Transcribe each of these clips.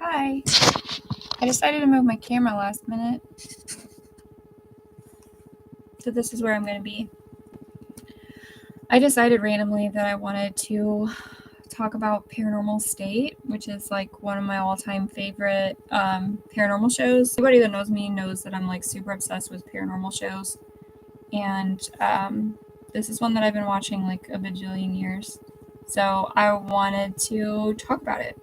Hi. I decided to move my camera last minute. So this is where I'm going to be. I decided randomly that I wanted to talk about Paranormal State, which is like one of my all-time favorite paranormal shows. Anybody that knows me knows that I'm like super obsessed with paranormal shows. And this is one that I've been watching like a bajillion years. So I wanted to talk about it.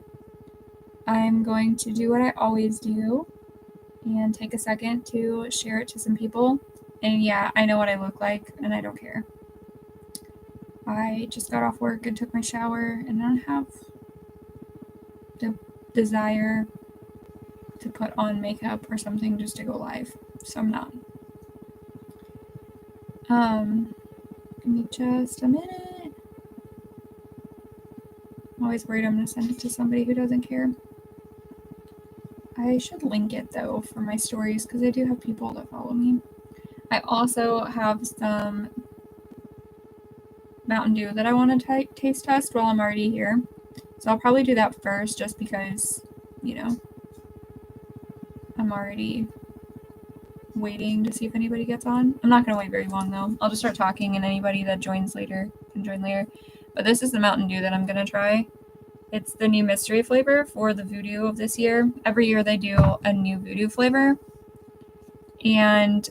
I'm going to do what I always do and take a second to share it to some people. And yeah, I know what I look like, and I don't care. I just got off work and took my shower, and I don't have the desire to put on makeup or something just to go live, so I'm not. Give me just a minute. I'm always worried I'm going to send it to somebody who doesn't care. I should link it, though, for my stories, because I do have people that follow me. I also have some Mountain Dew that I want to taste test while I'm already here. So I'll probably do that first, just because, you know, I'm already waiting to see if anybody gets on. I'm not going to wait very long, though. I'll just start talking, and anybody that joins later can join later. But this is the Mountain Dew that I'm going to try. It's the new mystery flavor for the Voodoo of this year. Every year they do a new Voodoo flavor. And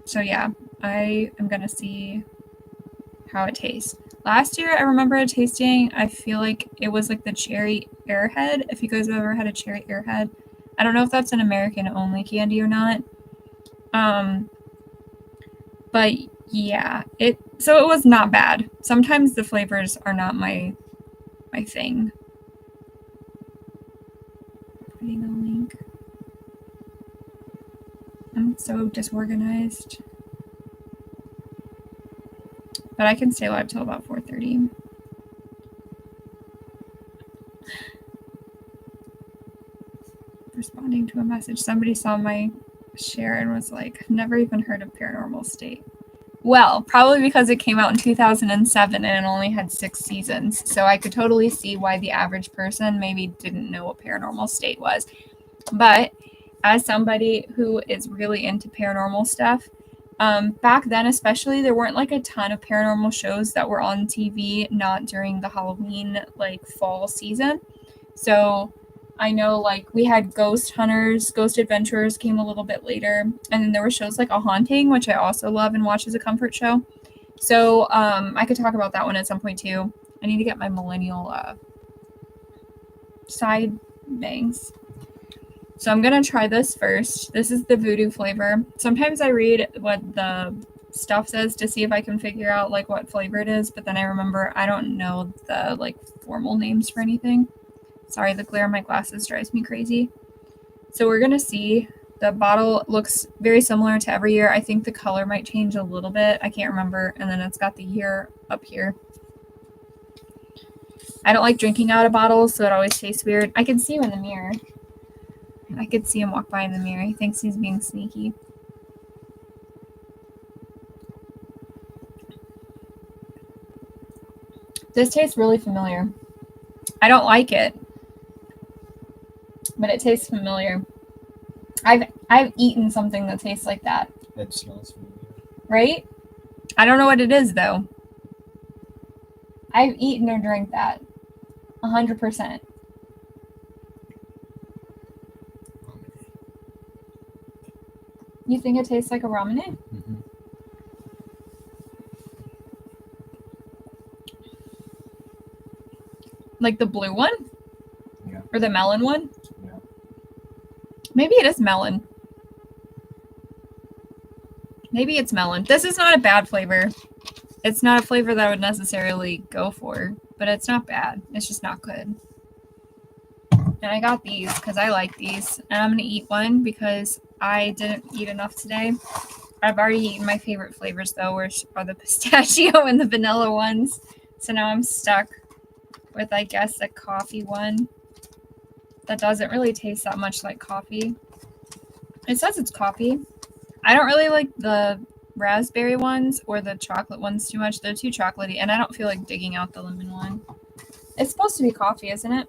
so yeah, I am going to see how it tastes. Last year I remember it tasting, I feel like it was like the cherry airhead. If you guys have ever had a cherry airhead, I don't know if that's an American only candy or not. But yeah, it was not bad. Sometimes the flavors are not my thing. Putting a link. I'm so disorganized. But I can stay live till about 4:30. Responding to a message. Somebody saw my share and was like, I've never even heard of Paranormal State. Well, probably because it came out in 2007 and it only had 6 seasons. So I could totally see why the average person maybe didn't know what Paranormal State was. But as somebody who is really into paranormal stuff, back then especially, there weren't like a ton of paranormal shows that were on TV, not during the Halloween like fall season. So I know like we had Ghost Hunters, Ghost Adventurers came a little bit later, and then there were shows like A Haunting, which I also love and watch as a comfort show. So I could talk about that one at some point too. I need to get my millennial side bangs. So I'm going to try this first. This is the Voodoo flavor. Sometimes I read what the stuff says to see if I can figure out like what flavor it is, but then I remember I don't know the like formal names for anything. Sorry, the glare on my glasses drives me crazy. So we're going to see. The bottle looks very similar to every year. I think the color might change a little bit. I can't remember. And then it's got the year up here. I don't like drinking out of bottles, so it always tastes weird. I can see him in the mirror. I could see him walk by in the mirror. He thinks he's being sneaky. This tastes really familiar. I don't like it, but it tastes familiar. I've eaten something that tastes like that. It smells familiar. Right? I don't know what it is though. I've eaten or drank that. 100%. You think it tastes like a ramen? Mm-hmm. Like the blue one? Yeah. Or the melon one? Yeah. Maybe it is melon. Maybe it's melon. This is not a bad flavor. It's not a flavor that I would necessarily go for, but it's not bad. It's just not good. And I got these because I like these. And I'm going to eat one because I didn't eat enough today. I've already eaten my favorite flavors, though, which are the pistachio and the vanilla ones. So now I'm stuck with, I guess, a coffee one that doesn't really taste that much like coffee. It says it's coffee. I don't really like the raspberry ones or the chocolate ones too much. They're too chocolatey, and I don't feel like digging out the lemon one. It's supposed to be coffee, isn't it?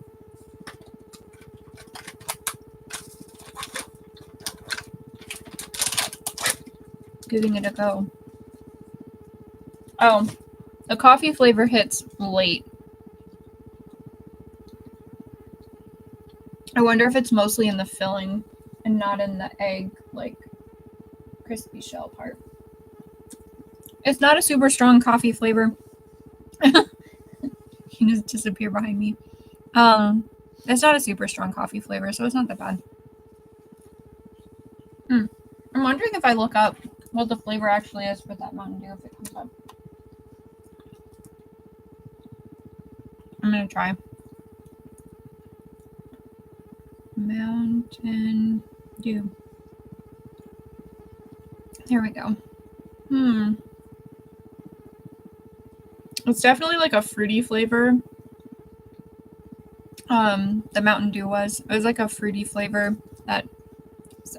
giving it a go. Oh, the coffee flavor hits late. I wonder if it's mostly in the filling and not in the egg, like, crispy shell part. It's not a super strong coffee flavor. You just disappear behind me. It's not a super strong coffee flavor, so it's not that bad. I'm wondering if I look up what the flavor actually is for that Mountain Dew, if it comes up. I'm gonna try. Mountain Dew. There we go. It's definitely like a fruity flavor. The Mountain Dew was. It was like a fruity flavor that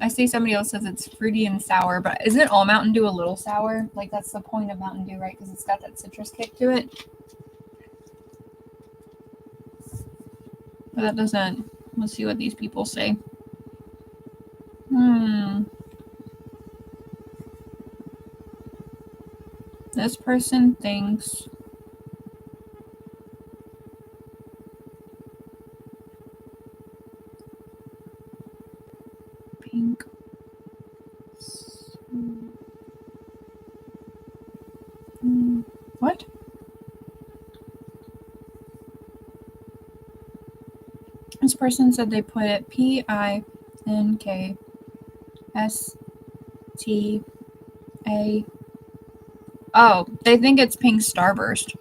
I see somebody else says it's fruity and sour, but isn't it all Mountain Dew a little sour? Like that's the point of Mountain Dew, right? Because it's got that citrus kick to it. But that doesn't. Let's see what these people say. This person thinks pink. What? This person said they put it PINKSTA. Oh, they think it's pink starburst.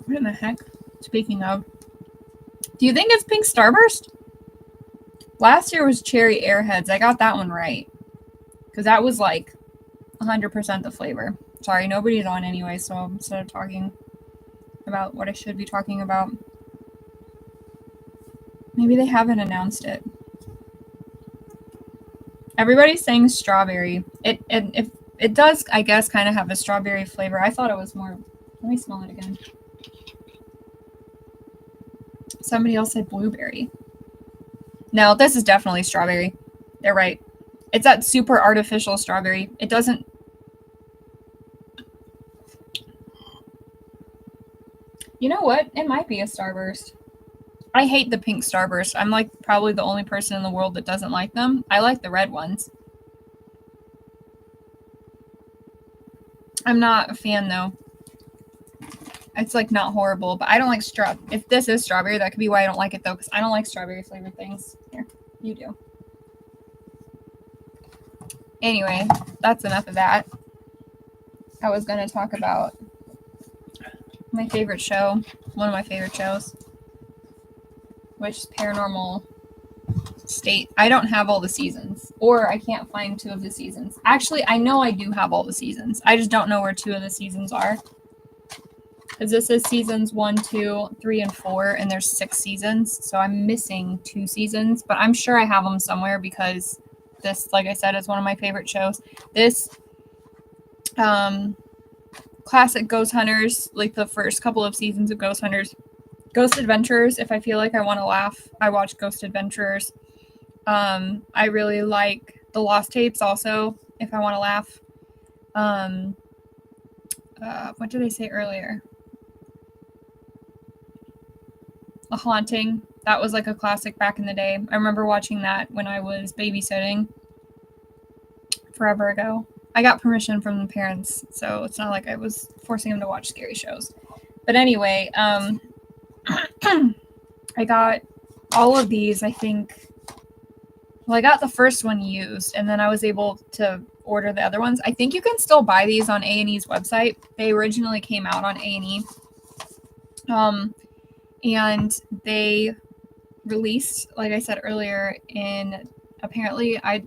What in the heck? Speaking of, do you think it's pink starburst? Last year was cherry airheads. I got that one right. Because that was like 100% the flavor. Sorry, nobody's on anyway, so instead of talking about what I should be talking about, maybe they haven't announced it. Everybody's saying strawberry. It does, I guess, kind of have a strawberry flavor. I thought it was more. Let me smell it again. Somebody else said blueberry. No, this is definitely strawberry. They're right. It's that super artificial strawberry. It doesn't. You know what? It might be a starburst. I hate the pink starburst. I'm like probably the only person in the world that doesn't like them. I like the red ones. I'm not a fan though. It's like not horrible, but I don't like if this is strawberry, that could be why I don't like it though, because I don't like strawberry flavored things. Here, you do. Anyway, that's enough of that. I was going to talk about my favorite show, one of my favorite shows, which is Paranormal State. I don't have all the seasons, or I can't find 2 of the seasons. Actually, I know I do have all the seasons. I just don't know where 2 of the seasons are. Because this is seasons 1, 2, 3, and 4, and there's 6 seasons. So I'm missing 2 seasons, but I'm sure I have them somewhere because this, like I said, is one of my favorite shows. This classic Ghost Hunters, like the first couple of seasons of Ghost Hunters. Ghost Adventurers, if I feel like I want to laugh, I watch Ghost Adventurers. I really like the Lost Tapes also, if I want to laugh. What did I say earlier? A Haunting. That was like a classic back in the day. I remember watching that when I was babysitting forever ago. I got permission from the parents, so it's not like I was forcing them to watch scary shows. But anyway, I got all of these, I think. Well, I got the first one used, and then I was able to order the other ones. I think you can still buy these on A&E's website. They originally came out on A&E. And they released, like I said earlier, apparently I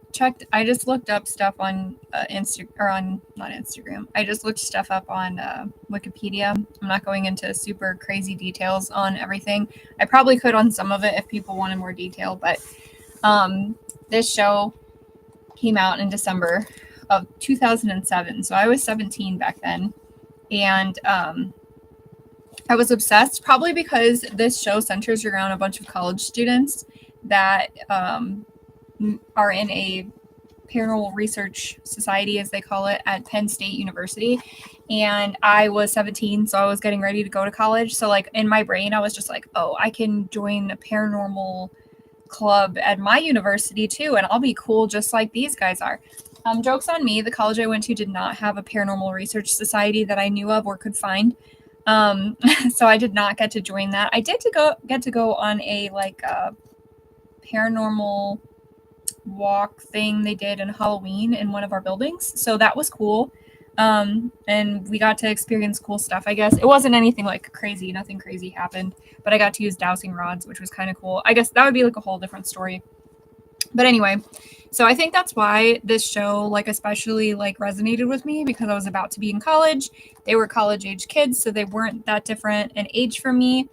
just looked up stuff on not Instagram. I just looked stuff up on Wikipedia. I'm not going into super crazy details on everything. I probably could on some of it if people wanted more detail, but this show came out in December of 2007. So I was 17 back then. And I was obsessed, probably because this show centers around a bunch of college students that are in a Paranormal Research Society, as they call it, at Penn State University. And I was 17, so I was getting ready to go to college. So like in my brain, I was just like, oh, I can join a paranormal club at my university too, and I'll be cool just like these guys are. Joke's on me. The college I went to did not have a paranormal research society that I knew of or could find. So I did not get to join that. I did get to go on a paranormal walk thing they did in Halloween in one of our buildings. So that was cool. And we got to experience cool stuff, I guess. It wasn't anything like crazy. Nothing crazy happened, but I got to use dowsing rods, which was kind of cool. I guess that would be like a whole different story. But anyway, so I think that's why this show, like, especially like resonated with me, because I was about to be in college. They were college age kids, so they weren't that different in age from me.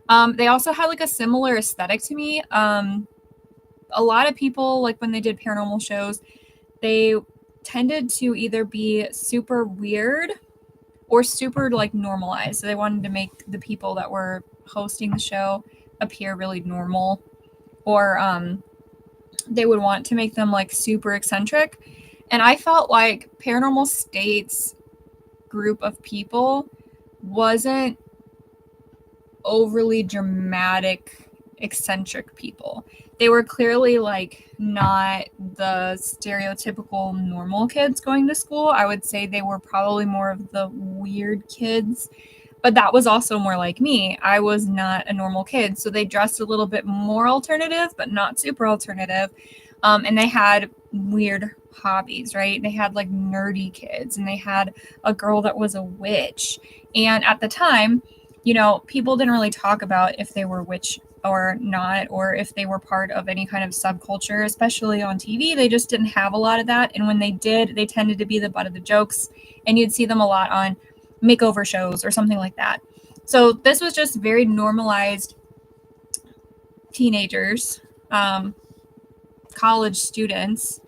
They also had like a similar aesthetic to me. A lot of people, like when they did paranormal shows, they tended to either be super weird or super like normalized. So they wanted to make the people that were hosting the show appear really normal, or they would want to make them like super eccentric. And I felt like Paranormal State's group of people wasn't overly dramatic, eccentric people. They were clearly like not the stereotypical normal kids going to school. I would say they were probably more of the weird kids, but that was also more like me. I was not a normal kid, so they dressed a little bit more alternative, but not super alternative. And they had weird hobbies, right? They had like nerdy kids, and they had a girl that was a witch. And at the time, you know, people didn't really talk about if they were witch or not, or if they were part of any kind of subculture, especially on TV. They just didn't have a lot of that. And when they did, they tended to be the butt of the jokes, and you'd see them a lot on makeover shows or something like that. So this was just very normalized teenagers, college students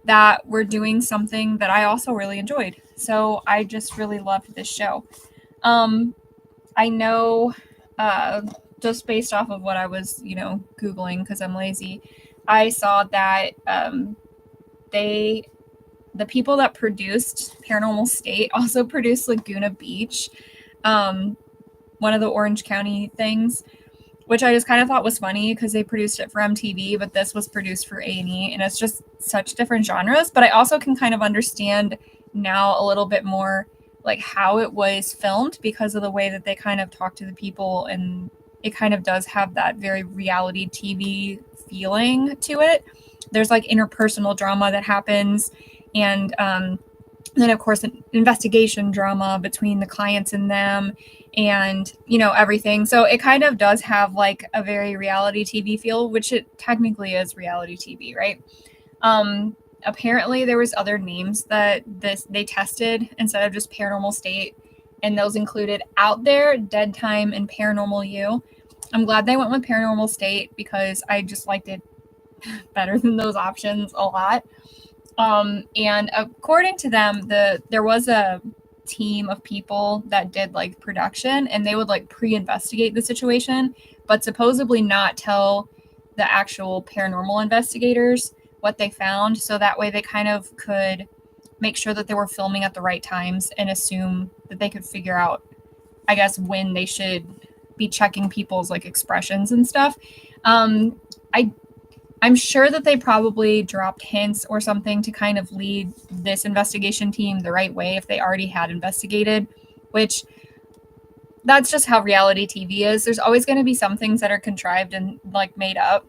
that were doing something that I also really enjoyed. So I just really loved this show. I know, just based off of what I was, Googling, because I'm lazy, I saw that the people that produced Paranormal State also produced Laguna Beach, one of the Orange County things, which I just kind of thought was funny because they produced it for MTV, but this was produced for A&E, and it's just such different genres. But I also can kind of understand now a little bit more like how it was filmed, because of the way that they kind of talk to the people, and it kind of does have that very reality TV feeling to it. There's like interpersonal drama that happens, and then of course an investigation drama between the clients and them, and everything. So it kind of does have like a very reality TV feel, which it technically is reality TV, right? Apparently there was other names that they tested instead of just Paranormal State, and those included Out There, Dead Time, and Paranormal U. I'm glad they went with Paranormal State because I just liked it better than those options a lot. And according to them, there was a team of people that did like production, and they would like pre-investigate the situation, but supposedly not tell the actual paranormal investigators what they found. So that way they kind of could make sure that they were filming at the right times and assume that they could figure out, I guess, when they should be checking people's like expressions and stuff. I'm sure that they probably dropped hints or something to kind of lead this investigation team the right way if they already had investigated, which that's just how reality TV is. There's always going to be some things that are contrived and like made up.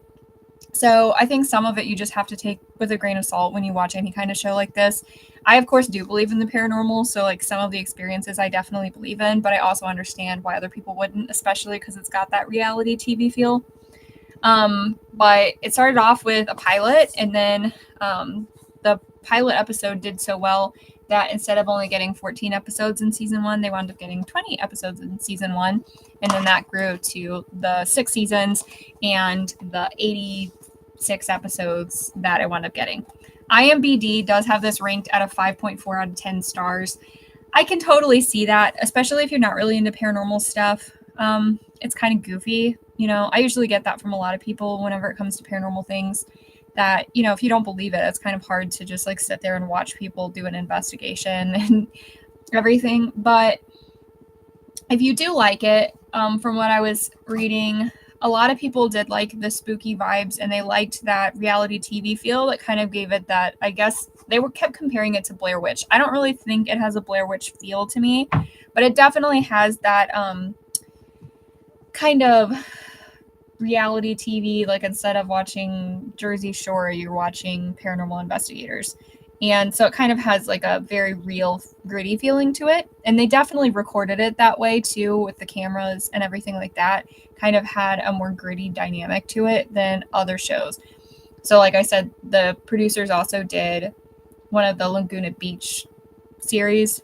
So I think some of it you just have to take with a grain of salt when you watch any kind of show like this. I, of course, do believe in the paranormal. So like some of the experiences I definitely believe in, but I also understand why other people wouldn't, especially because it's got that reality TV feel. But it started off with a pilot, and then the pilot episode did so well that instead of only getting 14 episodes in season 1, they wound up getting 20 episodes in season 1. And then that grew to the 6 seasons and the 86 episodes that I wound up getting. IMDb does have this ranked at a 5.4 out of 10 stars. I can totally see that, especially if you're not really into paranormal stuff. It's kind of goofy. I usually get that from a lot of people whenever it comes to paranormal things, that, you know, if you don't believe it, it's kind of hard to just like sit there and watch people do an investigation and everything. But if you do like it, from what I was reading, a lot of people did like the spooky vibes, and they liked that reality TV feel that kind of gave it that, I guess they were kept comparing it to Blair Witch. I don't really think it has a Blair Witch feel to me, but it definitely has that kind of reality TV, like instead of watching Jersey Shore, you're watching Paranormal Investigators. And so it kind of has like a very real, gritty feeling to it. And they definitely recorded it that way too, with the cameras and everything like that. Kind of had a more gritty dynamic to it than other shows. So, like I said, the producers also did one of the Laguna Beach series.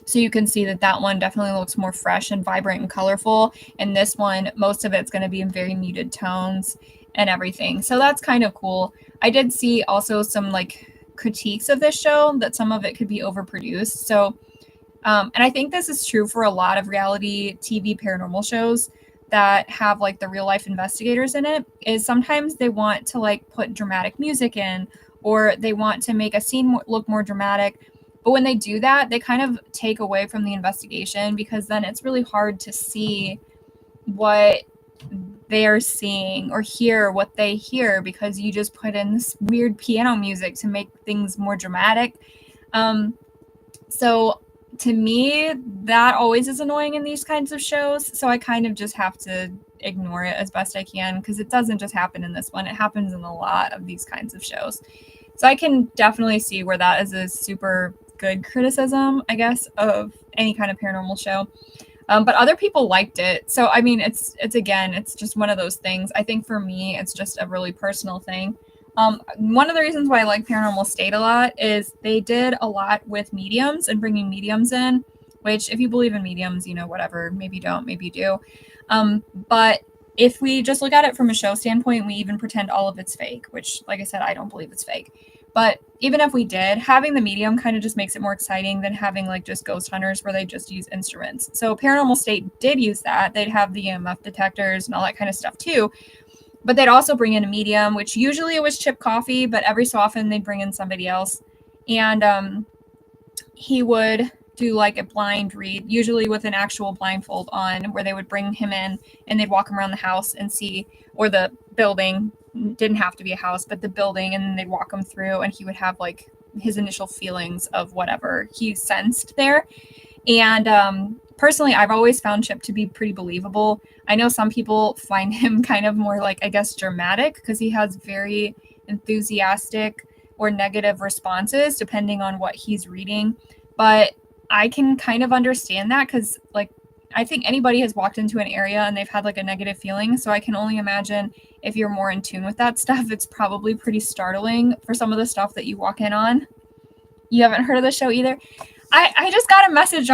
So you can see that that one definitely looks more fresh and vibrant and colorful. And this one, most of it's going to be in very muted tones and everything. So that's kind of cool. I did see also some like critiques of this show that some of it could be overproduced. So, and I think this is true for a lot of reality TV paranormal shows that have like the real life investigators in it, is sometimes they want to like put dramatic music in, or they want to make a scene look more dramatic. But when they do that, they kind of take away from the investigation, because then it's really hard to see what they're seeing or hear what they hear, because you just put in this weird piano music to make things more dramatic. So to me, that always is annoying in these kinds of shows. So I kind of just have to ignore it as best I can, because it doesn't just happen in this one. It happens in a lot of these kinds of shows. So I can definitely see where that is a super good criticism, I guess, of any kind of paranormal show. But other people liked it. So, I mean, it's again, it's just one of those things. I think for me, it's just a really personal thing. One of the reasons why I like Paranormal State a lot is they did a lot with mediums and bringing mediums in, which if you believe in mediums, you know, whatever, maybe you don't, maybe you do. But if we just look at it from a show standpoint, we even pretend all of it's fake, which, like I said, I don't believe it's fake. But even if we did, having the medium kind of just makes it more exciting than having like just ghost hunters where they just use instruments. So Paranormal State did use that. They'd have the EMF detectors and all that kind of stuff too. But they'd also bring in a medium, which usually it was Chip Coffee, but every so often they'd bring in somebody else. And he would do like a blind read, usually with an actual blindfold on, where they would bring him in and they'd walk him around the house and see, or the building, didn't have to be a house, but the building, and then they'd walk him through and he would have like his initial feelings of whatever he sensed there. And personally, I've always found Chip to be pretty believable. I know some people find him kind of more like, I guess, dramatic, because he has very enthusiastic or negative responses depending on what he's reading. But I can kind of understand that, because like I think anybody has walked into an area and they've had like a negative feeling. So I can only imagine if you're more in tune with that stuff, it's probably pretty startling for some of the stuff that you walk in on. You haven't heard of the show either? I just got a message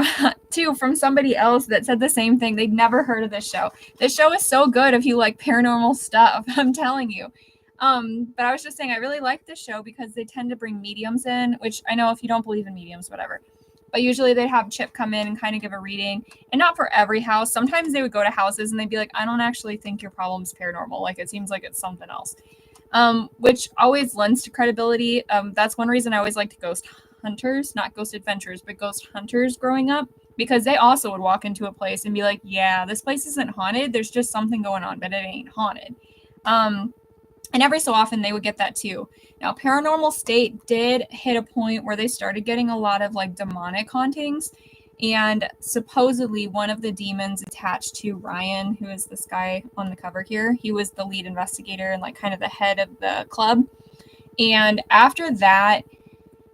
too from somebody else that said the same thing. They'd never heard of this show. This show is so good if you like paranormal stuff. I'm telling you. But I was just saying I really like this show because they tend to bring mediums in, which I know if you don't believe in mediums, whatever. But usually they'd have Chip come in and kind of give a reading, and not for every house. Sometimes they would go to houses and they'd be like, I don't actually think your problem's paranormal. Like, it seems like it's something else, which always lends to credibility. That's one reason I always liked ghost hunters, not ghost adventures, but ghost hunters growing up, because they also would walk into a place and be like, yeah, this place isn't haunted. There's just something going on, but it ain't haunted. And every so often they would get that too. Now, Paranormal State did hit a point where they started getting a lot of like demonic hauntings. And supposedly one of the demons attached to Ryan, who is this guy on the cover here, he was the lead investigator and like kind of the head of the club. And after that,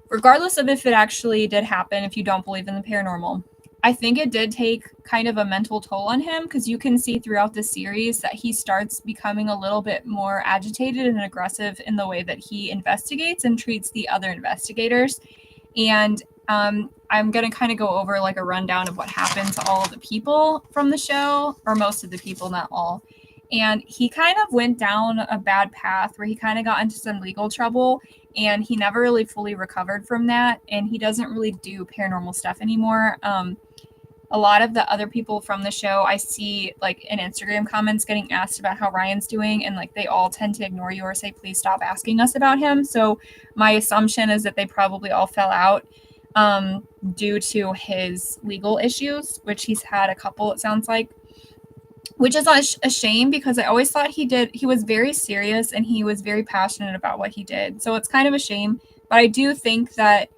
regardless of if it actually did happen, if you don't believe in the paranormal, I think it did take kind of a mental toll on him, because you can see throughout the series that he starts becoming a little bit more agitated and aggressive in the way that he investigates and treats the other investigators. And I'm going to kind of go over like a rundown of what happened to all of the people from the show, or most of the people, not all. And he kind of went down a bad path where he kind of got into some legal trouble, and he never really fully recovered from that. And he doesn't really do paranormal stuff anymore. a lot of the other people from the show, I see like in Instagram comments getting asked about how Ryan's doing, and like they all tend to ignore you or say, please stop asking us about him. So my assumption is that they probably all fell out due to his legal issues, which he's had a couple, it sounds like, which is a shame because I always thought he was very serious and he was very passionate about what he did. So it's kind of a shame, but I do think that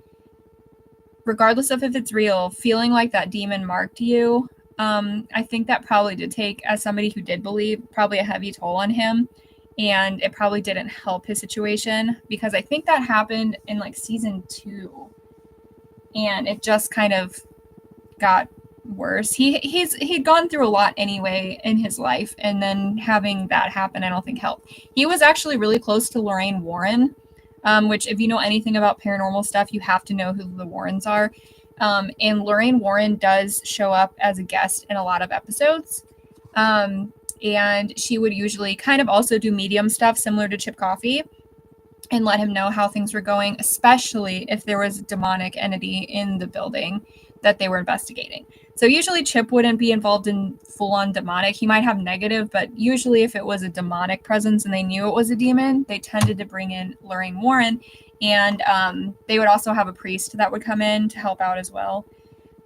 regardless of if it's real, feeling like that demon marked you, I think that probably did take, as somebody who did believe, probably a heavy toll on him. And it probably didn't help his situation because I think that happened in like season 2. And it just kind of got worse. He'd gone through a lot anyway in his life. And then having that happen, I don't think helped. He was actually really close to Lorraine Warren. Which if you know anything about paranormal stuff, you have to know who the Warrens are. And Lorraine Warren does show up as a guest in a lot of episodes. And she would usually kind of also do medium stuff similar to Chip Coffey and let him know how things were going, especially if there was a demonic entity in the building that they were investigating. So usually Chip wouldn't be involved in full-on demonic. He might have negative, but usually if it was a demonic presence and they knew it was a demon, they tended to bring in Lorraine Warren. And they would also have a priest that would come in to help out as well.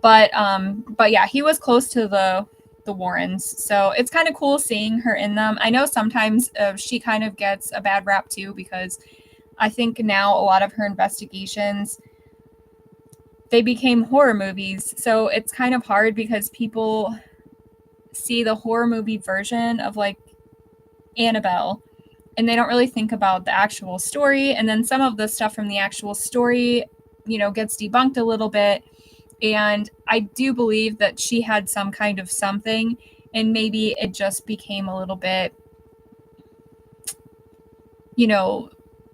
But yeah, he was close to the Warrens. So it's kind of cool seeing her in them. I know sometimes she kind of gets a bad rap too, because I think now a lot of her investigations, they became horror movies. So it's kind of hard because people see the horror movie version of like Annabelle and they don't really think about the actual story. And then some of the stuff from the actual story, you know, gets debunked a little bit. And I do believe that she had some kind of something, and maybe it just became a little bit, you know,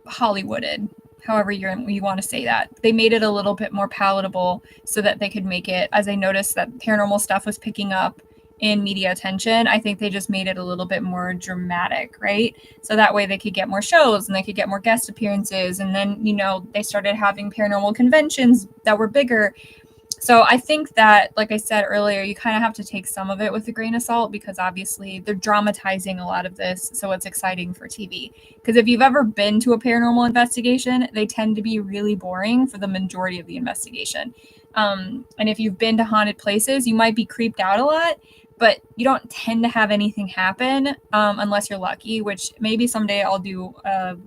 Hollywooded, however you want to say that. They made it a little bit more palatable so that they could make it, as I noticed that paranormal stuff was picking up in media attention, I think they just made it a little bit more dramatic, right? So that way they could get more shows and they could get more guest appearances. And then, you know, they started having paranormal conventions that were bigger. So I think that, like I said earlier, you kind of have to take some of it with a grain of salt because obviously they're dramatizing a lot of this. So it's exciting for TV. Because if you've ever been to a paranormal investigation, they tend to be really boring for the majority of the investigation. And if you've been to haunted places, you might be creeped out a lot, but you don't tend to have anything happen unless you're lucky, which maybe someday I'll do a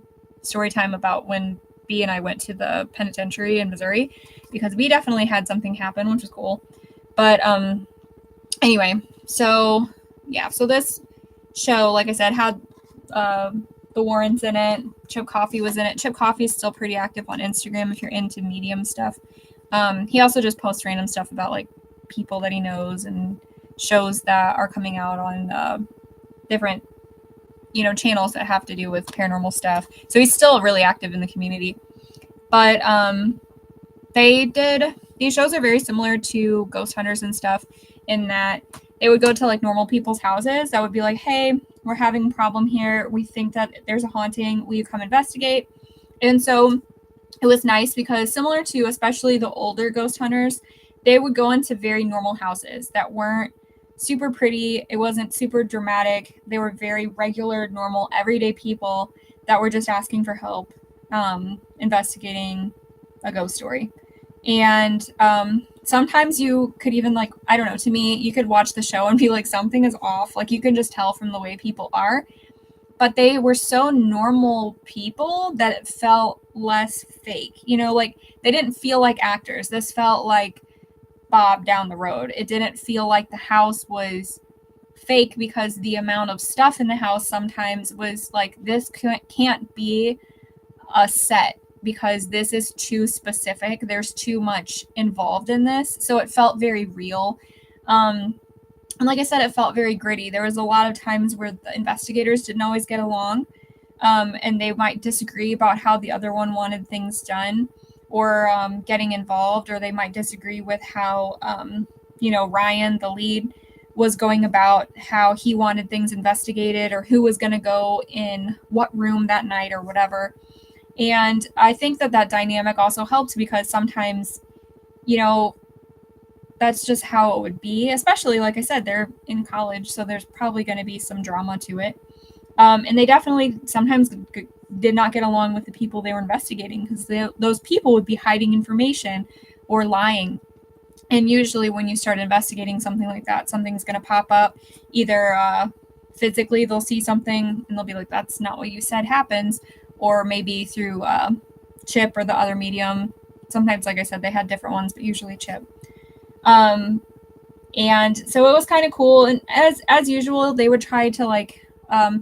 story time about when B and I went to the penitentiary in Missouri, because we definitely had something happen, which was cool. But anyway, so yeah, so this show, like I said, had the Warrens in it. Chip Coffey was in it. Chip Coffey is still pretty active on Instagram if you're into medium stuff. He also just posts random stuff about like people that he knows and shows that are coming out on different, you know, channels that have to do with paranormal stuff. So he's still really active in the community. But these shows are very similar to Ghost Hunters and stuff in that they would go to like normal people's houses that would be like, hey, we're having a problem here. We think that there's a haunting. Will you come investigate? And so it was nice because similar to especially the older Ghost Hunters, they would go into very normal houses that weren't super pretty. It wasn't super dramatic. They were very regular, normal, everyday people that were just asking for help, investigating a ghost story. And sometimes you could even like, I don't know, to me, you could watch the show and be like, something is off. Like you can just tell from the way people are. But they were so normal people that it felt less fake. You know, like they didn't feel like actors. This felt like Bob down the road. It didn't feel like the house was fake because the amount of stuff in the house sometimes was like, this can't be a set because this is too specific. There's too much involved in this. So it felt very real. And like I said, it felt very gritty. There was a lot of times where the investigators didn't always get along, and they might disagree about how the other one wanted things done or getting involved, or they might disagree with how, Ryan, the lead, was going about how he wanted things investigated or who was going to go in what room that night or whatever. And I think that dynamic also helps because sometimes, that's just how it would be, especially, like I said, they're in college, so there's probably going to be some drama to it. And they definitely sometimes did not get along with the people they were investigating, because those people would be hiding information or lying. And usually when you start investigating something like that, something's going to pop up. Either physically they'll see something and they'll be like, that's not what you said happens, or maybe through Chip or the other medium. Sometimes, like I said, they had different ones, but usually Chip. And so it was kind of cool. And as usual, they would try to like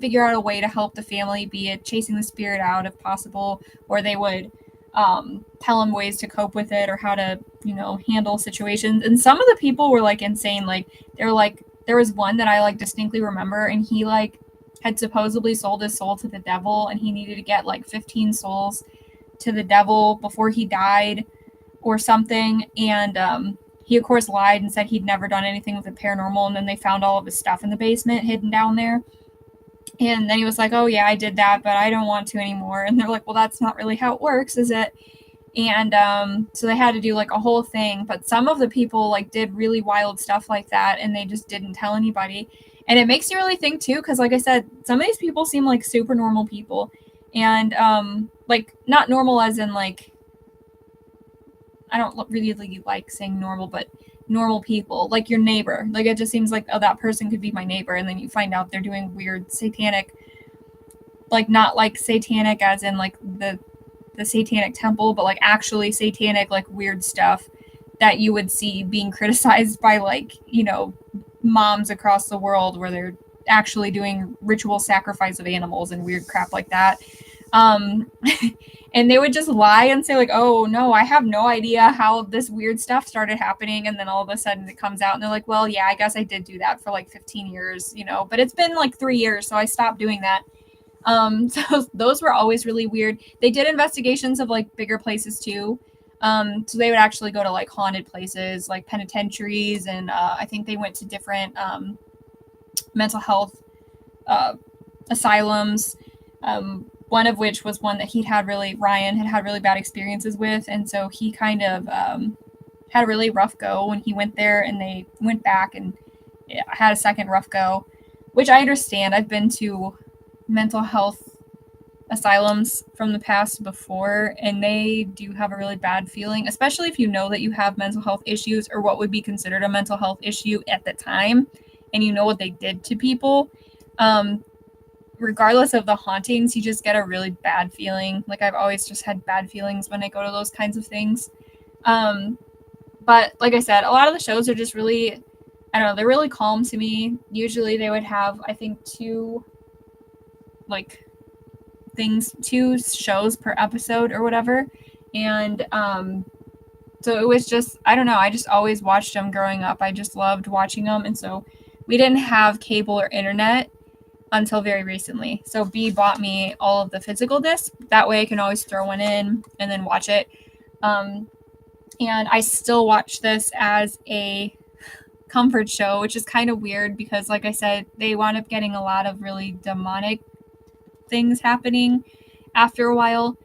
figure out a way to help the family, be it chasing the spirit out if possible, or they would tell them ways to cope with it or how to, handle situations. And some of the people were like insane. Like they're like, there was one that I like distinctly remember, and he like had supposedly sold his soul to the devil, and he needed to get like 15 souls to the devil before he died or something. And he of course lied and said he'd never done anything with the paranormal, and then they found all of his stuff in the basement hidden down there. And then he was like, oh yeah, I did that, but I don't want to anymore. And they're like, well, that's not really how it works, is it? And so they had to do like a whole thing. But some of the people like did really wild stuff like that, and they just didn't tell anybody. And it makes you really think too, because like I said, some of these people seem like super normal people. And like not normal as in like, I don't really like saying normal, but normal people, like your neighbor. Like it just seems like, oh, that person could be my neighbor, and then you find out they're doing weird satanic, like not like satanic as in like the satanic temple, but like actually satanic, like weird stuff that you would see being criticized by like, moms across the world, where they're actually doing ritual sacrifice of animals and weird crap like that. And they would just lie and say like, oh no, I have no idea how this weird stuff started happening. And then all of a sudden it comes out and they're like, well, yeah, I guess I did do that for like 15 years, but it's been like 3 years, so I stopped doing that. So those were always really weird. They did investigations of like bigger places too. So they would actually go to like haunted places, like penitentiaries, and I think they went to different mental health asylums. One of which was one that Ryan had really bad experiences with, and so he kind of had a really rough go when he went there, and they went back and had a second rough go, which I understand. I've been to mental health asylums from the past before, and they do have a really bad feeling, especially if you know that you have mental health issues or what would be considered a mental health issue at the time, and you know what they did to people. Regardless of the hauntings, you just get a really bad feeling. Like I've always just had bad feelings when I go to those kinds of things. But like I said, a lot of the shows are just really, I don't know, they're really calm to me. Usually they would have, I think, two shows per episode or whatever. And so it was just, I don't know, I just always watched them growing up. I just loved watching them. And so we didn't have cable or internet until very recently. So B bought me all of the physical discs. That way I can always throw one in and then watch it. And I still watch this as a comfort show, which is kind of weird because, like I said, they wound up getting a lot of really demonic things happening after a while.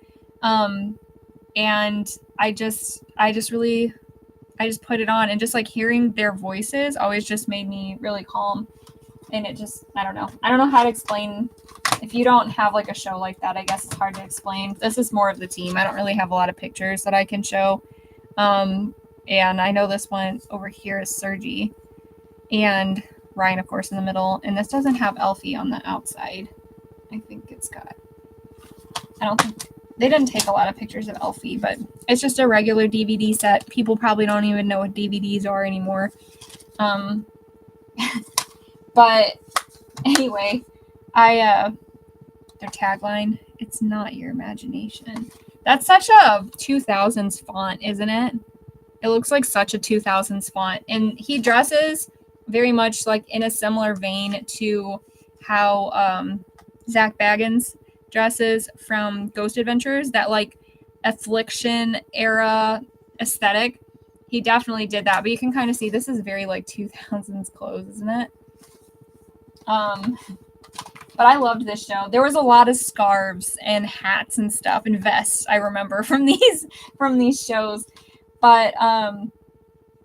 And I just put it on, and just like hearing their voices always just made me really calm. And it just, I don't know how to explain. If you don't have like a show like that, I guess it's hard to explain. This is more of the team. I don't really have a lot of pictures that I can show. And I know this one over here is Sergi, and Ryan, of course, in the middle. And this doesn't have Elfie on the outside. I think it's got, I don't think, they didn't take a lot of pictures of Elfie, but it's just a regular DVD set. People probably don't even know what DVDs are anymore. But anyway, their tagline, it's not your imagination. That's such a 2000s font, isn't it? It looks like such a 2000s font. And he dresses very much like in a similar vein to how Zach Baggins dresses from Ghost Adventures, that like affliction era aesthetic. He definitely did that, but you can kind of see this is very like 2000s clothes, isn't it? But I loved this show. There was a lot of scarves and hats and stuff and vests, I remember, from these shows. But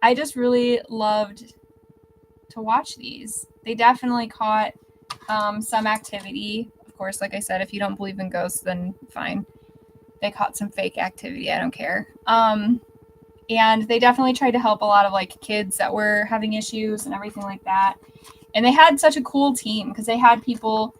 I just really loved to watch these. They definitely caught some activity. Of course, like I said, if you don't believe in ghosts, then fine. They caught some fake activity. I don't care. And they definitely tried to help a lot of like kids that were having issues and everything like that. And they had such a cool team because they had people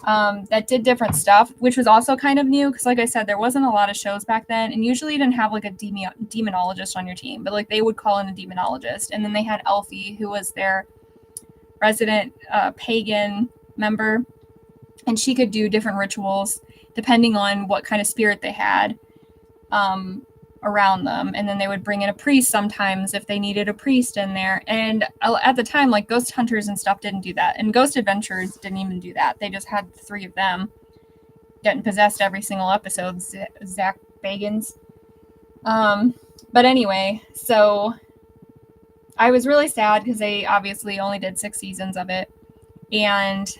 that did different stuff, which was also kind of new because, like I said, there wasn't a lot of shows back then, and usually you didn't have like a demonologist on your team, but like they would call in a demonologist. And then they had Elfie, who was their resident pagan member, and she could do different rituals depending on what kind of spirit they had around them. And then they would bring in a priest sometimes if they needed a priest in there. And at the time, like ghost hunters and stuff didn't do that, and ghost adventurers didn't even do that. They just had 3 of them getting possessed every single episode. Zach Bagans. But anyway, so I was really sad because they obviously only did 6 seasons of it, and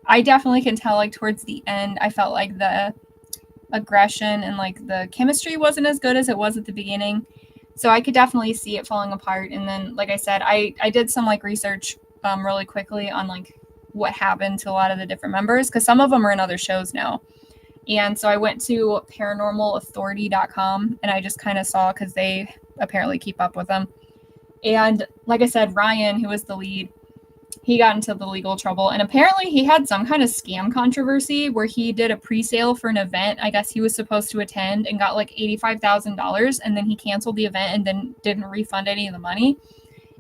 I definitely can tell like towards the end I felt like the aggression and like the chemistry wasn't as good as it was at the beginning, so I could definitely see it falling apart. And then, like I said, I did some like research really quickly on like what happened to a lot of the different members, because some of them are in other shows now. And so I went to paranormalauthority.com and I just kind of saw, because they apparently keep up with them. And like I said, Ryan, who was the lead, he got into the legal trouble, and apparently he had some kind of scam controversy where he did a pre-sale for an event I guess he was supposed to attend and got like $85,000, and then he canceled the event and then didn't refund any of the money.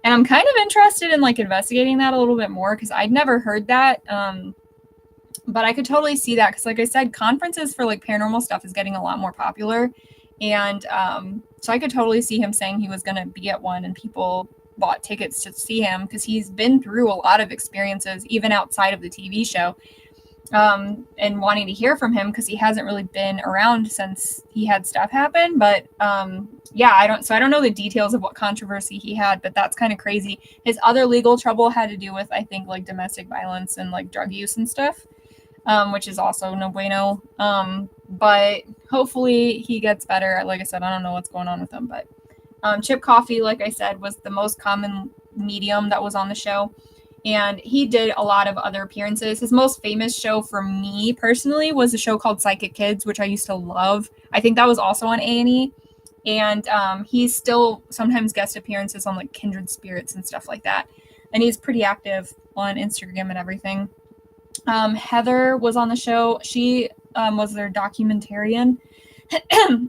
And I'm kind of interested in like investigating that a little bit more because I'd never heard that. But I could totally see that because, like I said, conferences for like paranormal stuff is getting a lot more popular. And so I could totally see him saying he was going to be at one, and people bought tickets to see him because he's been through a lot of experiences even outside of the TV show, and wanting to hear from him because he hasn't really been around since he had stuff happen. But yeah, I don't know the details of what controversy he had, but that's kind of crazy. His other legal trouble had to do with, I think, like domestic violence and like drug use and stuff, which is also no bueno. But hopefully he gets better. Like I said, I don't know what's going on with him, but Chip Coffey, like I said, was the most common medium that was on the show. And he did a lot of other appearances. His most famous show for me personally was a show called Psychic Kids, which I used to love. I think that was also on A&E. And he's still sometimes guest appearances on like Kindred Spirits and stuff like that. And he's pretty active on Instagram and everything. Heather was on the show. She was their documentarian.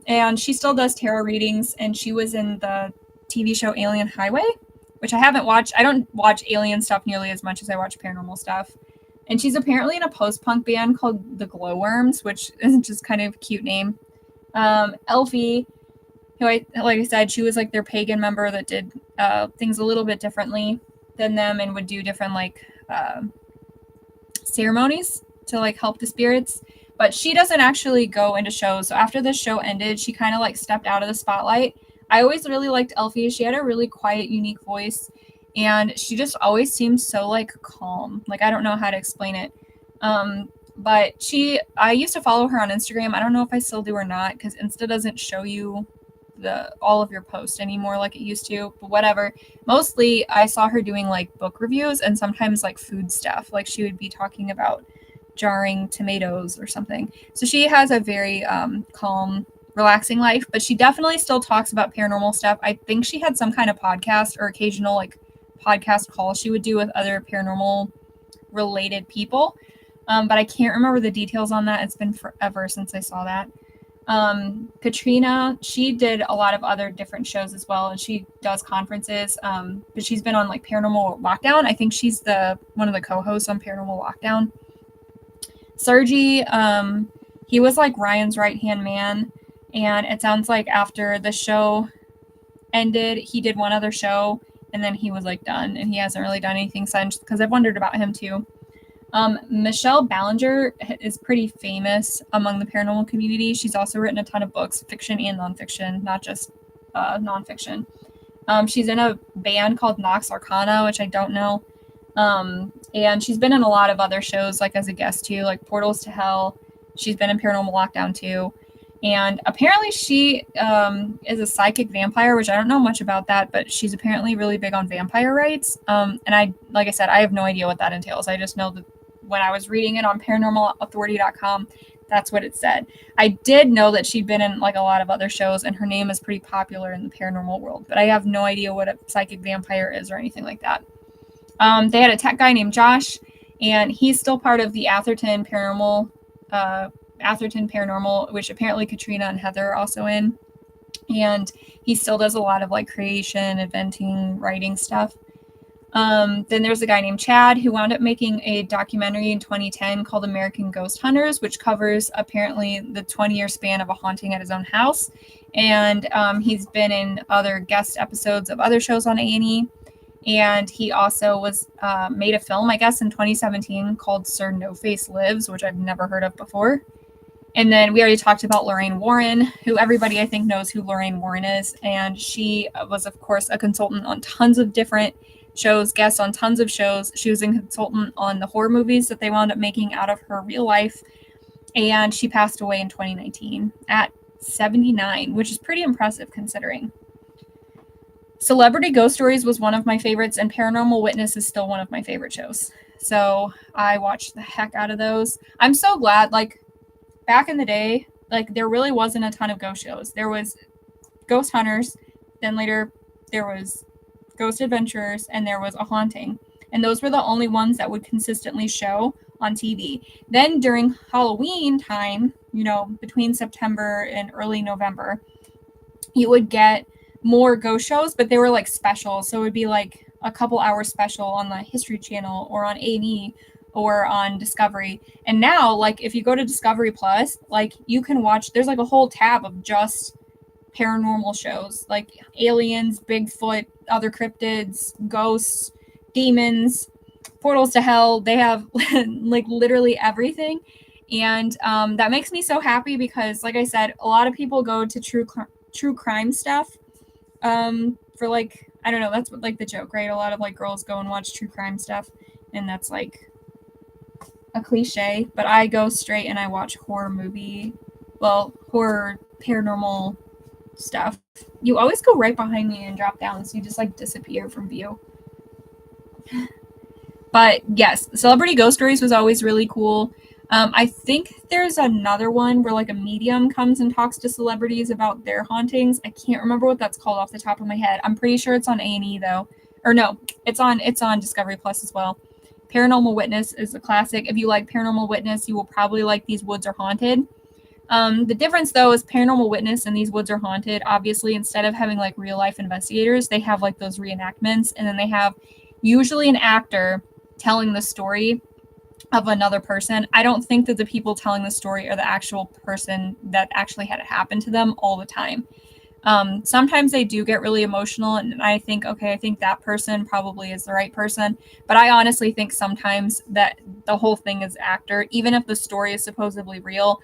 And she still does tarot readings, and she was in the TV show Alien Highway, which I haven't watched. I don't watch alien stuff nearly as much as I watch paranormal stuff. And she's apparently in a post-punk band called the Glowworms, which is just kind of a cute name. Elfie, who like I said, she was like their pagan member that did things a little bit differently than them and would do different like ceremonies to like help the spirits. But she doesn't actually go into shows. So after the show ended, she kind of like stepped out of the spotlight. I always really liked Elfie. She had a really quiet, unique voice, and she just always seemed so like calm. Like, I don't know how to explain it. But I used to follow her on Instagram. I don't know if I still do or not, because Insta doesn't show you all of your posts anymore like it used to, but whatever. Mostly I saw her doing like book reviews and sometimes like food stuff. Like she would be talking about jarring tomatoes or something. So she has a very calm, relaxing life, but she definitely still talks about paranormal stuff. I think she had some kind of podcast or occasional like podcast call she would do with other paranormal related people. But I can't remember the details on that. It's been forever since I saw that. Katrina, she did a lot of other different shows as well, and she does conferences. But she's been on like Paranormal Lockdown. I think she's one of the co-hosts on Paranormal Lockdown. Sergi, he was like Ryan's right-hand man, and it sounds like after the show ended, he did one other show, and then he was like done, and he hasn't really done anything since, because I've wondered about him too. Michelle Ballinger is pretty famous among the paranormal community. She's also written a ton of books, fiction and nonfiction, not just nonfiction. She's in a band called Nox Arcana, which I don't know. And she's been in a lot of other shows, like as a guest too, like Portals to Hell. She's been in Paranormal Lockdown too. And apparently she is a psychic vampire, which I don't know much about that, but she's apparently really big on vampire rights. And like I said, I have no idea what that entails. I just know that when I was reading it on paranormalauthority.com, that's what it said. I did know that she'd been in like a lot of other shows, and her name is pretty popular in the paranormal world, but I have no idea what a psychic vampire is or anything like that. They had a tech guy named Josh, and he's still part of the Atherton Paranormal, which apparently Katrina and Heather are also in. And he still does a lot of like creation, inventing, writing stuff. Then there's a guy named Chad who wound up making a documentary in 2010 called American Ghost Hunters, which covers apparently the 20-year span of a haunting at his own house. And he's been in other guest episodes of other shows on A&E. And he also was made a film, I guess, in 2017 called Sir No Face Lives, which I've never heard of before. And then we already talked about Lorraine Warren, who everybody I think knows who Lorraine Warren is. And she was, of course, a consultant on tons of different shows, guests on tons of shows. She was a consultant on the horror movies that they wound up making out of her real life. And she passed away in 2019 at 79, which is pretty impressive considering. Celebrity Ghost Stories was one of my favorites, and Paranormal Witness is still one of my favorite shows. So I watched the heck out of those. I'm so glad, like, back in the day, like, there really wasn't a ton of ghost shows. There was Ghost Hunters, then later there was Ghost Adventurers, and there was A Haunting. And those were the only ones that would consistently show on TV. Then during Halloween time, between September and early November, you would get more ghost shows, but they were like specials. So it would be like a couple hour special on the History Channel or on A&E or on Discovery. And now, like, if you go to Discovery Plus, like, you can watch, there's like a whole tab of just paranormal shows, like aliens, Bigfoot, other cryptids, ghosts, demons, portals to hell. They have like literally everything. And that makes me so happy because, like I said, a lot of people go to true crime stuff for, like, I don't know, that's what, like, the joke, right? A lot of like girls go and watch true crime stuff, and that's like a cliche, but I go straight and I watch horror paranormal stuff. You always go right behind me and drop down, so you just like disappear from view. But yes, Celebrity Ghost Stories was always really cool. I think there's another one where like a medium comes and talks to celebrities about their hauntings. I can't remember what that's called off the top of my head. I'm pretty sure it's on A&E though. Or no, it's on Discovery Plus as well. Paranormal Witness is a classic. If you like Paranormal Witness, you will probably like These Woods Are Haunted. The difference though is Paranormal Witness and These Woods Are Haunted, obviously instead of having like real life investigators, they have like those reenactments, and then they have usually an actor telling the story of another person. I don't think that the people telling the story are the actual person that actually had it happen to them all the time. Sometimes they do get really emotional, and I think that person probably is the right person. But I honestly think sometimes that the whole thing is actor. Even if the story is supposedly real,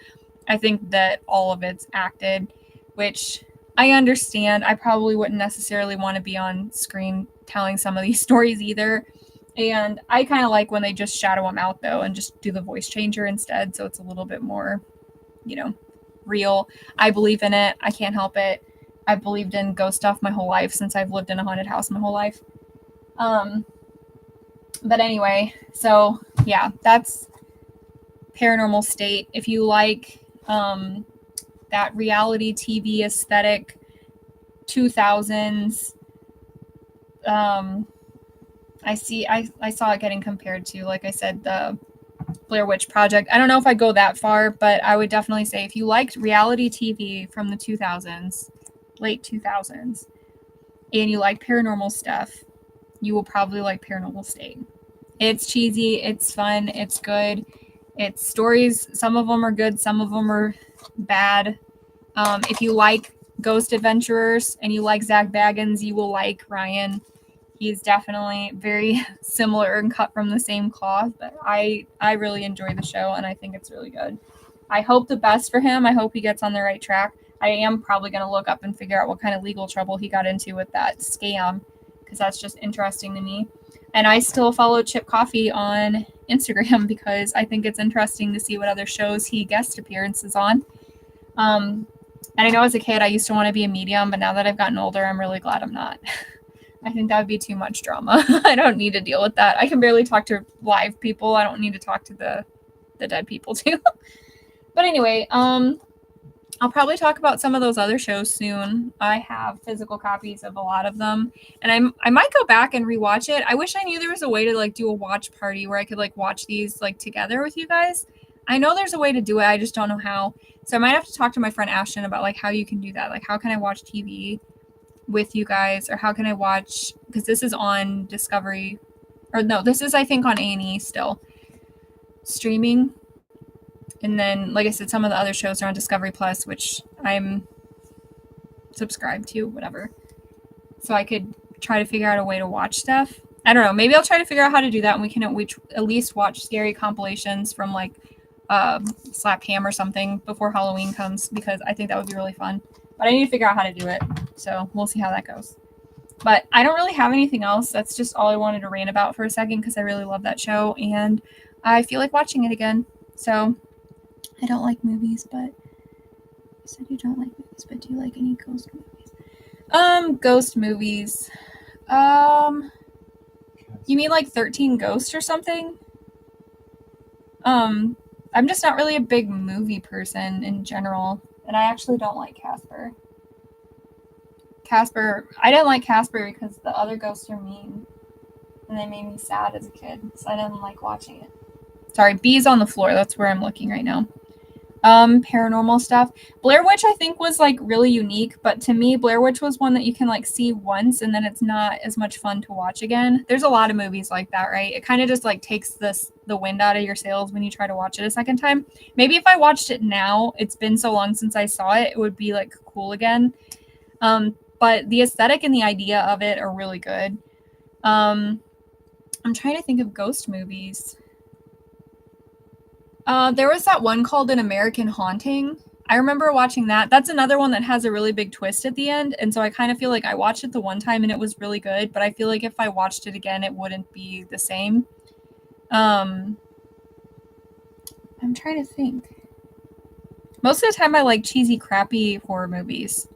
I think that all of it's acted, which I understand. I probably wouldn't necessarily want to be on screen telling some of these stories either. And I kind of like when they just shadow them out, though, and just do the voice changer instead. So it's a little bit more, real. I believe in it. I can't help it. I've believed in ghost stuff my whole life since I've lived in a haunted house my whole life. But anyway, so yeah, that's Paranormal State. If you like that reality TV aesthetic, 2000s, I saw it getting compared to, like I said, the Blair Witch Project. I don't know if I go that far, but I would definitely say if you liked reality TV from the 2000s, late 2000s, and you like paranormal stuff, you will probably like Paranormal State. It's cheesy, it's fun, it's good. It's stories, some of them are good, some of them are bad. If you like Ghost Adventurers and you like Zach Baggins, you will like Ryan. He's definitely very similar and cut from the same cloth, but I really enjoy the show, and I think it's really good. I hope the best for him. I hope he gets on the right track. I am probably going to look up and figure out what kind of legal trouble he got into with that scam, because that's just interesting to me. And I still follow Chip Coffee on Instagram because I think it's interesting to see what other shows he guest appearances on. And I know as a kid I used to want to be a medium, but now that I've gotten older, I'm really glad I'm not. I think that would be too much drama. I don't need to deal with that. I can barely talk to live people. I don't need to talk to the dead people too. But anyway, I'll probably talk about some of those other shows soon. I have physical copies of a lot of them, and I might go back and rewatch it. I wish I knew there was a way to like do a watch party where I could like watch these like together with you guys. I know there's a way to do it. I just don't know how. So I might have to talk to my friend Ashton about like how you can do that. Like how can I watch TV with you guys, or how can I watch, because this is on Discovery, or no, this is I think on A&E still streaming. And then, like I said, some of the other shows are on Discovery Plus, which I'm subscribed to, whatever. So I could try to figure out a way to watch stuff. I don't know. Maybe I'll try to figure out how to do that, and we can at least watch scary compilations from like Slap Ham or something before Halloween comes, because I think that would be really fun. But I need to figure out how to do it. So we'll see how that goes. But I don't really have anything else. That's just all I wanted to rant about for a second, because I really love that show and I feel like watching it again. So I don't like movies, but you said you don't like movies, but do you like any ghost movies? Ghost movies. You mean like 13 Ghosts or something? I'm just not really a big movie person in general, and I actually don't like Casper. I didn't like Casper because the other ghosts are mean, and they made me sad as a kid, so I didn't like watching it. Sorry, bees on the floor. That's where I'm looking right now. Paranormal stuff. Blair Witch I think was like really unique, but to me Blair Witch was one that you can like see once and then it's not as much fun to watch again. There's a lot of movies like that, right? It kind of just like takes the wind out of your sails when you try to watch it a second time. Maybe if I watched it now, it's been so long since I saw it, it would be like cool again. But the aesthetic and the idea of it are really good. I'm trying to think of ghost movies. There was that one called An American Haunting. I remember watching that. That's another one that has a really big twist at the end. And so I kind of feel like I watched it the one time and it was really good, but I feel like if I watched it again, it wouldn't be the same. I'm trying to think. Most of the time I like cheesy, crappy horror movies.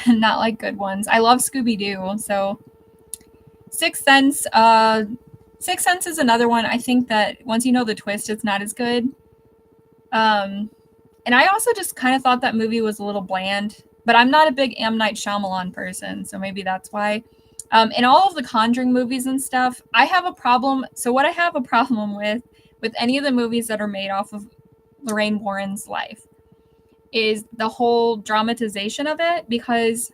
Not like good ones. I love Scooby-Doo, so Sixth Sense. Sixth Sense is another one. I think that once you know the twist, it's not as good. And I also just kind of thought that movie was a little bland, but I'm not a big M. Night Shyamalan person, so maybe that's why. In all of the Conjuring movies and stuff, I have a problem. So what I have a problem with any of the movies that are made off of Lorraine Warren's life is the whole dramatization of it, because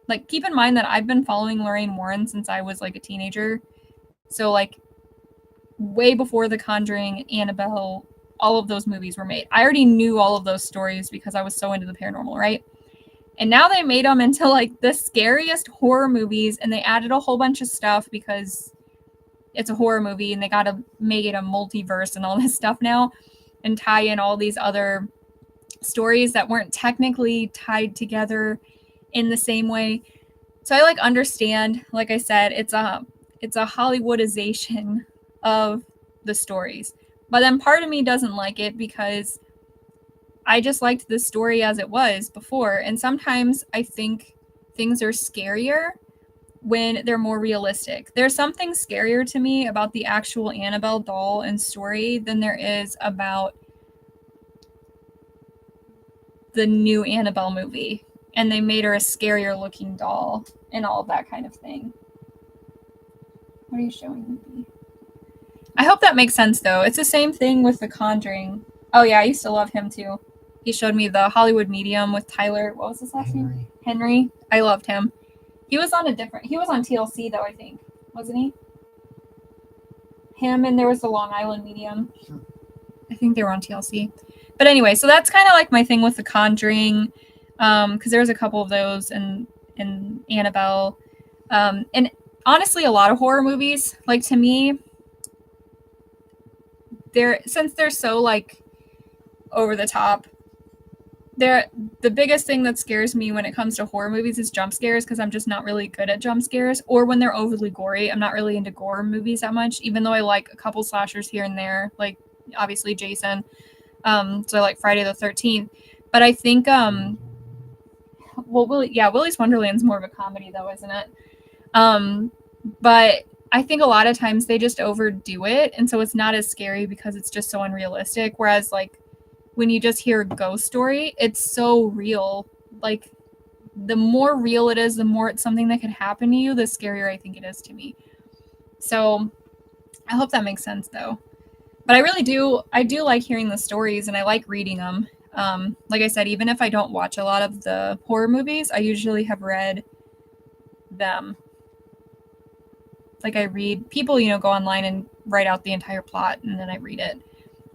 like keep in mind that I've been following Lorraine Warren since I was like a teenager. So like way before The Conjuring, Annabelle, all of those movies were made. I already knew all of those stories because I was so into the paranormal, right? And now they made them into like the scariest horror movies, and they added a whole bunch of stuff because it's a horror movie and they got to make it a multiverse and all this stuff now and tie in all these other stories that weren't technically tied together in the same way. So I like understand, like I said, it's a Hollywoodization of the stories. But then part of me doesn't like it because I just liked the story as it was before. And sometimes I think things are scarier when they're more realistic. There's something scarier to me about the actual Annabelle doll and story than there is about the new Annabelle movie. And they made her a scarier looking doll and all of that kind of thing. What are you showing me? I hope that makes sense, though. It's the same thing with The Conjuring. Oh, yeah, I used to love him, too. He showed me the Hollywood Medium with Tyler. What was his last name? Henry. I loved him. He was on TLC, though, I think. Wasn't he? Him, and there was the Long Island Medium. I think they were on TLC. But anyway, so that's kind of like my thing with The Conjuring, because there was a couple of those and Annabelle. And honestly, a lot of horror movies, like to me, since they're so like over the top, the biggest thing that scares me when it comes to horror movies is jump scares, because I'm just not really good at jump scares, or when they're overly gory. I'm not really into gore movies that much, even though I like a couple slashers here and there, like obviously Jason. So I like Friday the 13th. But I think Willy's Wonderland's more of a comedy though, isn't it? But I think a lot of times they just overdo it, and so it's not as scary because it's just so unrealistic. Whereas like when you just hear a ghost story, it's so real. Like the more real it is, the more it's something that could happen to you, the scarier I think it is to me. So I hope that makes sense though. But I do like hearing the stories and I like reading them. Like I said, even if I don't watch a lot of the horror movies, I usually have read them. Like I read people, go online and write out the entire plot and then I read it.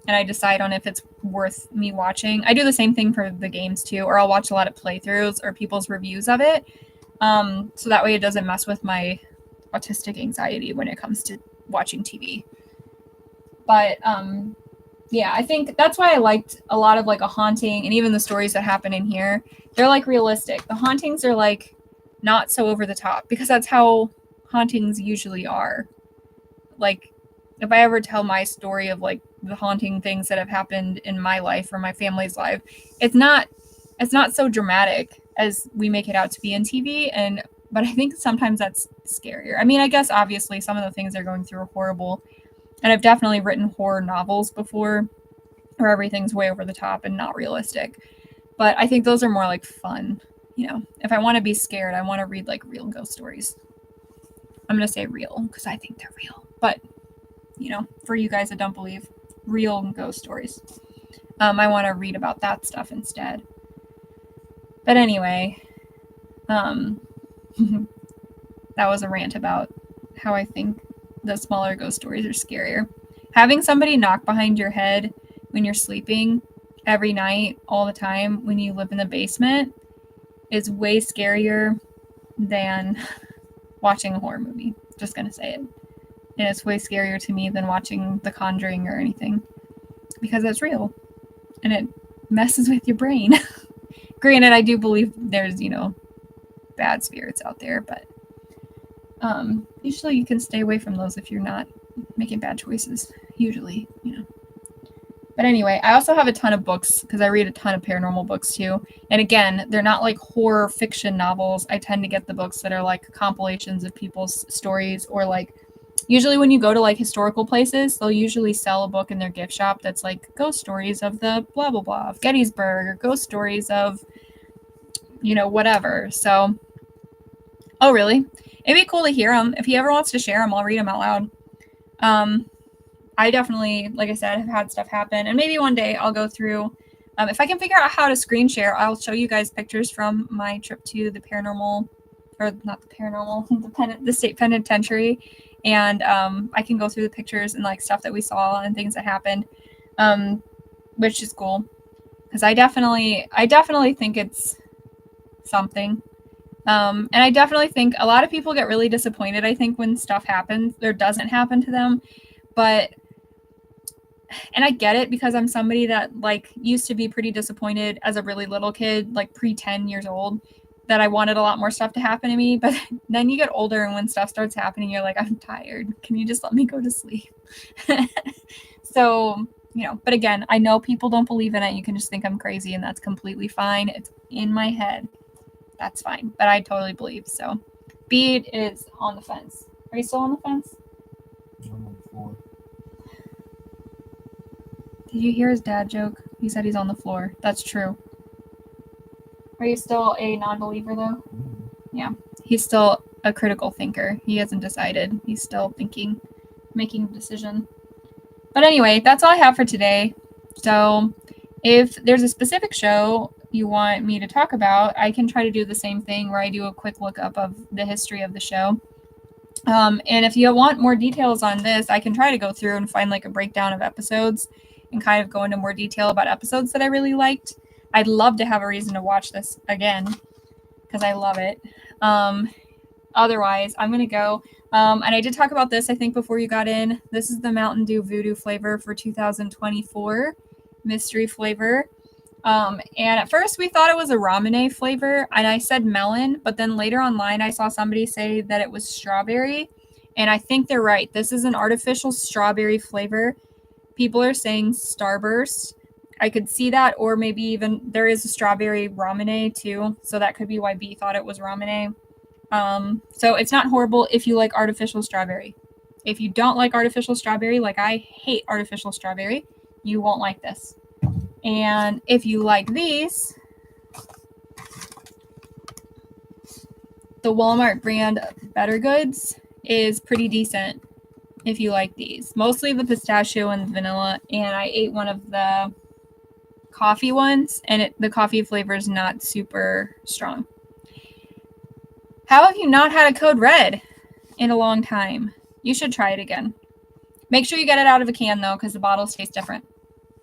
And I decide on if it's worth me watching. I do the same thing for the games too, or I'll watch a lot of playthroughs or people's reviews of it. So that way it doesn't mess with my autistic anxiety when it comes to watching TV. But yeah, I think that's why I liked a lot of like a haunting and even the stories that happen in here. They're like realistic. The hauntings are like not so over the top because that's how hauntings usually are. Like if I ever tell my story of like the haunting things that have happened in my life or my family's life, it's not so dramatic as we make it out to be in TV. But I think sometimes that's scarier. I mean, I guess obviously some of the things they're going through are horrible. And I've definitely written horror novels before where everything's way over the top and not realistic. But I think those are more like fun. If I want to be scared, I want to read like real ghost stories. I'm going to say real because I think they're real. But, for you guys that don't believe, real ghost stories. I want to read about that stuff instead. But anyway, that was a rant about how I think the smaller ghost stories are scarier. Having somebody knock behind your head when you're sleeping every night, all the time, when you live in the basement is way scarier than watching a horror movie. Just gonna say it. And it's way scarier to me than watching The Conjuring or anything because it's real and it messes with your brain. Granted, I do believe there's, bad spirits out there, but usually you can stay away from those if you're not making bad choices, usually. But anyway, I also have a ton of books because I read a ton of paranormal books too. And again, they're not like horror fiction novels. I tend to get the books that are like compilations of people's stories, or like usually when you go to like historical places, they'll usually sell a book in their gift shop that's like ghost stories of the blah blah blah of Gettysburg, or ghost stories of whatever. So oh really? It'd be cool to hear them. If he ever wants to share them, I'll read them out loud. I definitely, like I said, have had stuff happen. And maybe one day I'll go through. If I can figure out how to screen share, I'll show you guys pictures from my trip to the paranormal, or not the paranormal, the state penitentiary. And I can go through the pictures and like stuff that we saw and things that happened, which is cool. Because I definitely think it's something. And I definitely think a lot of people get really disappointed, I think, when stuff happens or doesn't happen to them. And I get it because I'm somebody that like used to be pretty disappointed as a really little kid, like pre-10 years old, that I wanted a lot more stuff to happen to me. But then you get older and when stuff starts happening, you're like, I'm tired. Can you just let me go to sleep? So, but again, I know people don't believe in it. You can just think I'm crazy and that's completely fine. It's in my head. That's fine. But I totally believe. So Bede is on the fence. Are you still on the fence? I'm on the floor. Did you hear his dad joke? He said he's on the floor. That's true. Are you still a non-believer though? Yeah. He's still a critical thinker. He hasn't decided. He's still thinking, making a decision. But anyway, that's all I have for today. So if there's a specific show you want me to talk about, I can try to do the same thing where I do a quick lookup of the history of the show. And if you want more details on this, I can try to go through and find like a breakdown of episodes and kind of go into more detail about episodes that I really liked. I'd love to have a reason to watch this again because I love it. Otherwise, I'm going to go. And I did talk about this, I think, before you got in. This is the Mountain Dew Voodoo flavor for 2024. Mystery flavor. And at first we thought it was a ramune flavor, and I said melon, but then later online I saw somebody say that it was strawberry, and I think they're right. This is an artificial strawberry flavor. People are saying Starburst, I could see that, or maybe even there is a strawberry ramune too, so that could be why B thought it was ramune. So it's not horrible if you like artificial strawberry. If you don't like artificial strawberry, like I hate artificial strawberry, you won't like this. And if you like these, the Walmart brand Better Goods is pretty decent if you like these. Mostly the pistachio and vanilla, and I ate one of the coffee ones, and the coffee flavor is not super strong. How have you not had a Code Red in a long time? You should try it again. Make sure you get it out of a can, though, because the bottles taste different.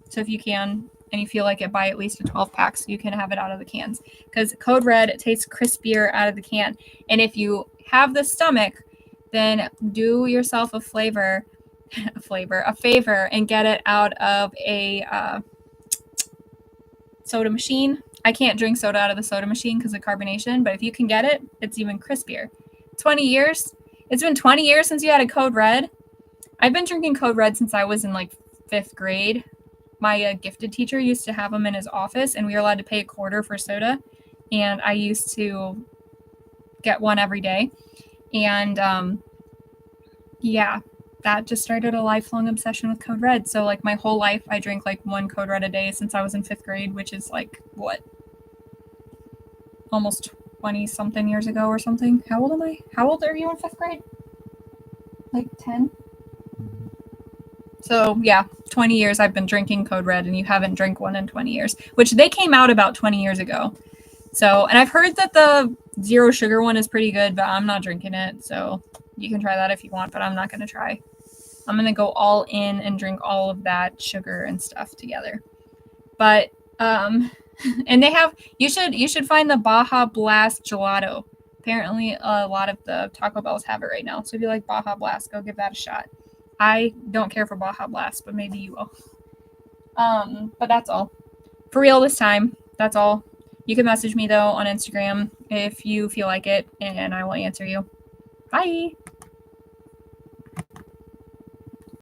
So if you can, and you feel like it, buy at least a 12-pack so you can have it out of the cans. Because Code Red, it tastes crispier out of the can. And if you have the stomach, then do yourself a favor, and get it out of a soda machine. I can't drink soda out of the soda machine because of carbonation, but if you can get it, it's even crispier. 20 years? It's been 20 years since you had a Code Red? I've been drinking Code Red since I was in like 5th grade. My gifted teacher used to have them in his office, and we were allowed to pay $0.25 for soda, and I used to get one every day. And yeah, that just started a lifelong obsession with Code Red. So like my whole life I drink like one Code Red a day since I was in 5th grade, which is like what, almost 20 something years ago or something. How old am I? How old are you in 5th grade? Like 10? So yeah, 20 years I've been drinking Code Red, and you haven't drank one in 20 years, which they came out about 20 years ago. So, and I've heard that the zero sugar one is pretty good, but I'm not drinking it. So you can try that if you want, but I'm not going to try. I'm going to go all in and drink all of that sugar and stuff together. But, and they have, you should find the Baja Blast gelato. Apparently a lot of the Taco Bells have it right now. So if you like Baja Blast, go give that a shot. I don't care for Baja Blast, but maybe you will. But that's all. For real this time. That's all. You can message me, though, on Instagram if you feel like it, and I will answer you. Bye!